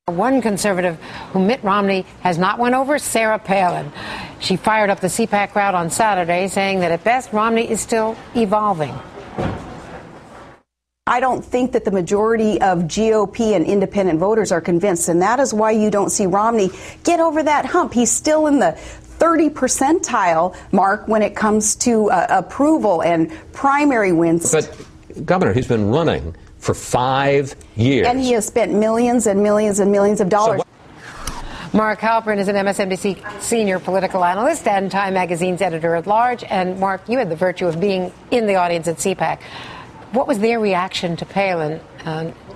One conservative who Mitt Romney has not won over, Sarah Palin. She fired up the CPAC crowd on Saturday, saying that at best, Romney is still evolving. I don't think that the majority of GOP and independent voters are convinced, and that is why you don't see Romney get over that hump. He's still in the 30 percentile mark when it comes to approval and primary wins. But, Governor, he's been running for 5 years. And he has spent millions and millions and millions of dollars. Mark Halperin is an MSNBC senior political analyst and Time Magazine's editor-at-large. And, Mark, you had the virtue of being in the audience at CPAC. What was their reaction to Palin,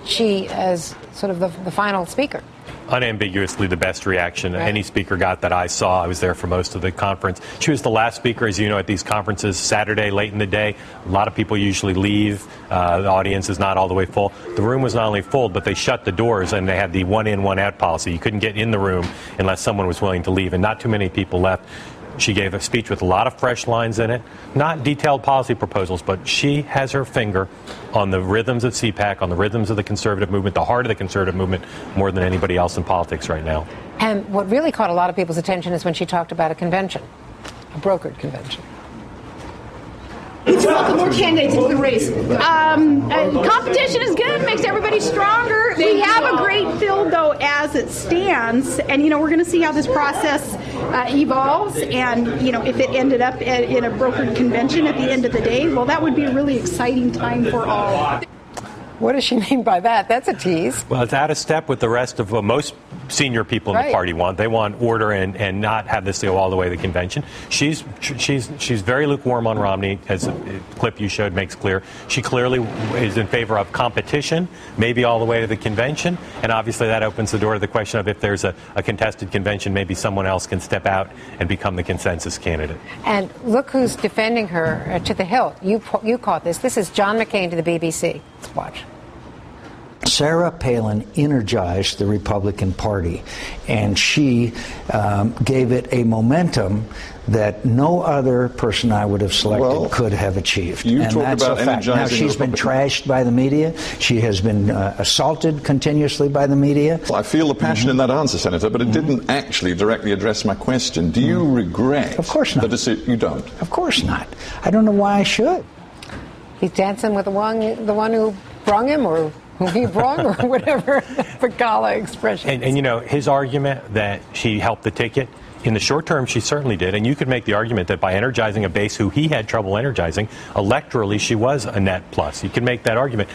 she as sort of the final speaker? Unambiguously the best reaction any speaker got that I saw. I was there for most of the conference. She was the last speaker, as you know, at these conferences Saturday late in the day. A lot of people usually leave. The audience is not all the way full. The room was not only full, but they shut the doors and they had the one in, one out policy. You couldn't get in the room unless someone was willing to leave, and not too many people left. She gave a speech with a lot of fresh lines in it, not detailed policy proposals, but she has her finger on the rhythms of CPAC, on the rhythms of the conservative movement, the heart of the conservative movement, more than anybody else in politics right now. And what really caught a lot of people's attention is when she talked about a convention, a brokered convention. Let's welcome more candidates into the race. Competition is good, makes everybody stronger. We have a great field, though, as it stands. And, we're going to see how this process evolves. And, if it ended up in a brokered convention at the end of the day, well, that would be a really exciting time for all. What does she mean by that? That's a tease. Well, it's out of step with the rest of what most senior people in the party want. They want order and not have this go all the way to the convention. She's very lukewarm on Romney, as the clip you showed makes clear. She clearly is in favor of competition, maybe all the way to the convention. And obviously that opens the door to the question of if there's a contested convention, maybe someone else can step out and become the consensus candidate. And look who's defending her to the hilt. You caught this. This is John McCain to the BBC. Let's watch. Sarah Palin energized the Republican Party, and she gave it a momentum that no other person I would have selected could have achieved. You talk about energizing. Now, she's been trashed by the media. She has been assaulted continuously by the media. Well, I feel the passion in that answer, Senator, but it didn't actually directly address my question. Do you regret? Of course not. You don't? Of course not. I don't know why I should. He's dancing with the one who brung him, or whom he brung, or whatever the gala expression. And his argument that she helped the ticket, in the short term, she certainly did. And you could make the argument that by energizing a base who he had trouble energizing, electorally, she was a net plus. You can make that argument.